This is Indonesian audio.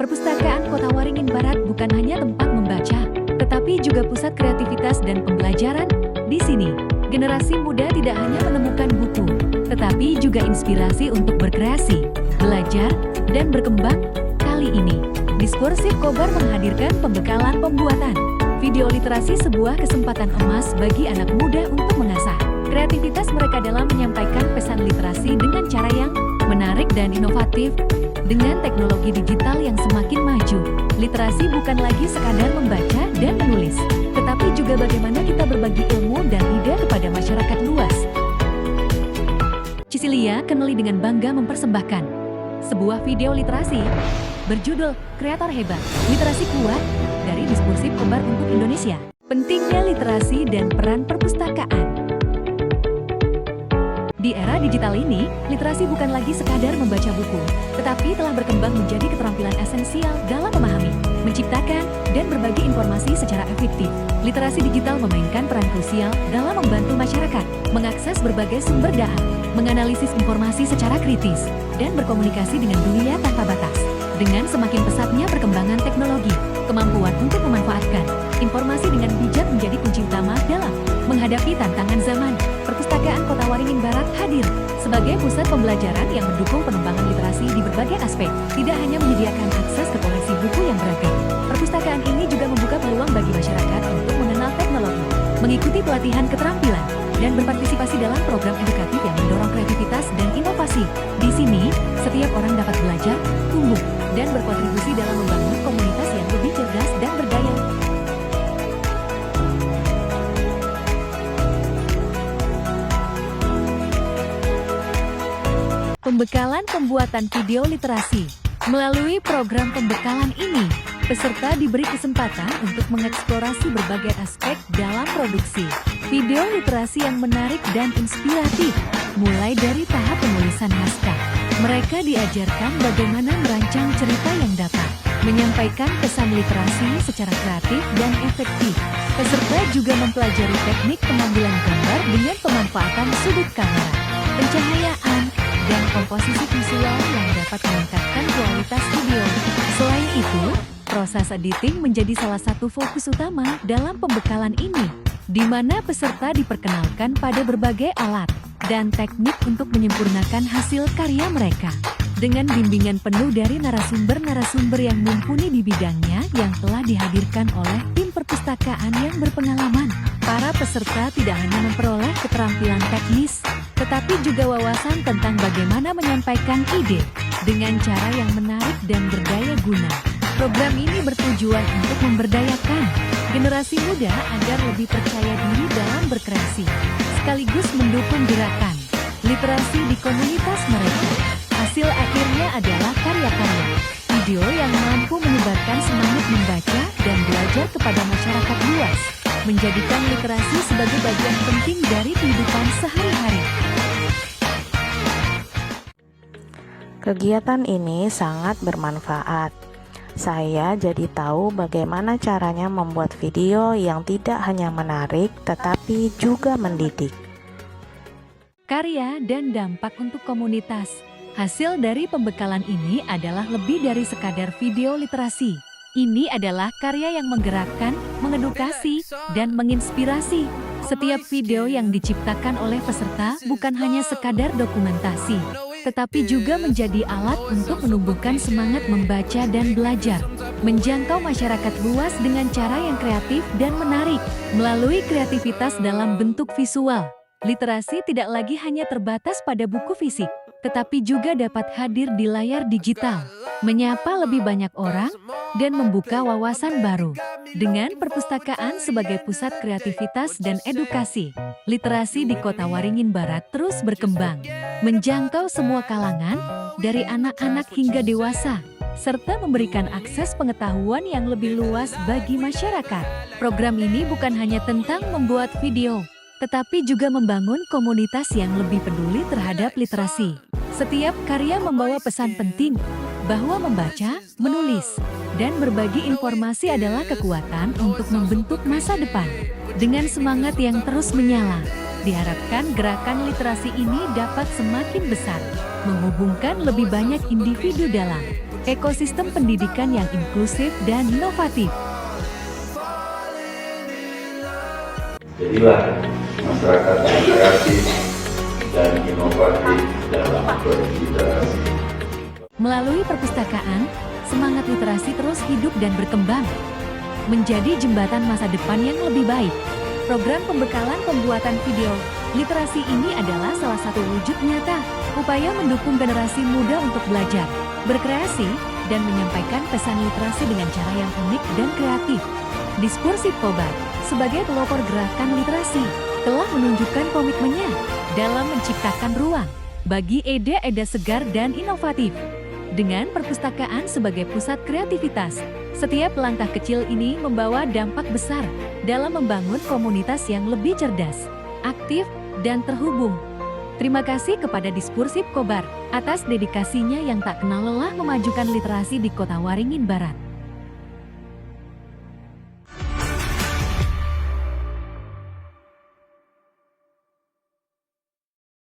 Perpustakaan Kota Waringin Barat bukan hanya tempat membaca, tetapi juga pusat kreativitas dan pembelajaran. Di sini, generasi muda tidak hanya menemukan buku, tetapi juga inspirasi untuk berkreasi, belajar, dan berkembang. Kali ini, Diskursif Kobar menghadirkan pembekalan pembuatan video literasi, sebuah kesempatan emas bagi anak muda untuk mengasah kreativitas mereka dalam menyampaikan pesan literasi dengan cara yang menarik dan inovatif. Dengan teknologi digital yang semakin maju, literasi bukan lagi sekadar membaca dan menulis, tetapi juga bagaimana kita berbagi ilmu dan ide kepada masyarakat luas. Cicilia Keneli dengan bangga mempersembahkan sebuah video literasi berjudul Kreator Hebat, Literasi Kuat dari Diskursif Kobar untuk Indonesia. Pentingnya literasi dan peran perpustakaan. Di era digital ini, literasi bukan lagi sekadar membaca buku, tetapi telah berkembang menjadi keterampilan esensial dalam memahami, menciptakan, dan berbagi informasi secara efektif. Literasi digital memainkan peran krusial dalam membantu masyarakat mengakses berbagai sumber data, menganalisis informasi secara kritis, dan berkomunikasi dengan dunia tanpa batas. Dengan semakin pesatnya perkembangan teknologi, kemampuan untuk memanfaatkan informasi dengan bijak menjadi kunci utama dalam menghadapi tantangan zaman. Perpustakaan Kota Waringin Barat hadir sebagai pusat pembelajaran yang mendukung pengembangan literasi di berbagai aspek. Tidak hanya menyediakan akses ke koleksi buku yang beragam, perpustakaan ini juga membuka peluang bagi masyarakat untuk mengenal teknologi, mengikuti pelatihan keterampilan, dan berpartisipasi dalam program edukatif yang mendorong kreativitas dan inovasi. Di sini, setiap orang dapat belajar, tumbuh, dan berkontribusi dalam membangun komunitas yang lebih cerdas dan berdaya. Pembekalan pembuatan video literasi. Melalui program pembekalan ini, peserta diberi kesempatan untuk mengeksplorasi berbagai aspek dalam produksi video literasi yang menarik dan inspiratif, mulai dari tahap penulisan naskah. Mereka diajarkan bagaimana merancang cerita yang dapat menyampaikan pesan literasi secara kreatif dan efektif. Peserta juga mempelajari teknik pengambilan gambar dengan pemanfaatan sudut kamera, pencahayaan, dan komposisi visual yang dapat meningkatkan kualitas video. Selain itu, proses editing menjadi salah satu fokus utama dalam pembekalan ini, di mana peserta diperkenalkan pada berbagai alat dan teknik untuk menyempurnakan hasil karya mereka. Dengan bimbingan penuh dari narasumber-narasumber yang mumpuni di bidangnya yang telah dihadirkan oleh tim perpustakaan yang berpengalaman, para peserta tidak hanya memperoleh keterampilan teknis, tetapi juga wawasan tentang bagaimana menyampaikan ide dengan cara yang menarik dan berdaya guna. Program ini bertujuan untuk memberdayakan generasi muda agar lebih percaya diri dalam berkreasi, sekaligus mendukung gerakan literasi di komunitas mereka. Hasil akhirnya adalah karya-karya video yang mampu menyebarkan semangat membaca dan belajar kepada masyarakat luas, menjadikan literasi sebagai bagian penting dari kehidupan sehari-hari. Kegiatan ini sangat bermanfaat. Saya jadi tahu bagaimana caranya membuat video yang tidak hanya menarik, tetapi juga mendidik. Karya dan dampak untuk komunitas. Hasil dari pembekalan ini adalah lebih dari sekadar video literasi. Ini adalah karya yang menggerakkan, mengedukasi, dan menginspirasi. Setiap video yang diciptakan oleh peserta bukan hanya sekadar dokumentasi, tetapi juga menjadi alat untuk menumbuhkan semangat membaca dan belajar, menjangkau masyarakat luas dengan cara yang kreatif dan menarik. Melalui kreativitas dalam bentuk visual, literasi tidak lagi hanya terbatas pada buku fisik, tetapi juga dapat hadir di layar digital, menyapa lebih banyak orang, dan membuka wawasan baru. Dengan perpustakaan sebagai pusat kreativitas dan edukasi, literasi di Kota Waringin Barat terus berkembang, menjangkau semua kalangan, dari anak-anak hingga dewasa, serta memberikan akses pengetahuan yang lebih luas bagi masyarakat. Program ini bukan hanya tentang membuat video, tetapi juga membangun komunitas yang lebih peduli terhadap literasi. Setiap karya membawa pesan penting bahwa membaca, menulis, dan berbagi informasi adalah kekuatan untuk membentuk masa depan. Dengan semangat yang terus menyala, diharapkan gerakan literasi ini dapat semakin besar, menghubungkan lebih banyak individu dalam ekosistem pendidikan yang inklusif dan inovatif. Jadilah masyarakat yang kreatif dan inovatif dalam berliterasi. Melalui perpustakaan, semangat literasi terus hidup dan berkembang, menjadi jembatan masa depan yang lebih baik. Program pembekalan pembuatan video literasi ini adalah salah satu wujud nyata upaya mendukung generasi muda untuk belajar, berkreasi, dan menyampaikan pesan literasi dengan cara yang unik dan kreatif. Diskursif Kobar, sebagai pelopor gerakan literasi, telah menunjukkan komitmennya dalam menciptakan ruang bagi ide-ide segar dan inovatif. Dengan perpustakaan sebagai pusat kreativitas, setiap langkah kecil ini membawa dampak besar dalam membangun komunitas yang lebih cerdas, aktif, dan terhubung. Terima kasih kepada Diskursif Kobar atas dedikasinya yang tak kenal lelah memajukan literasi di Kota Waringin Barat.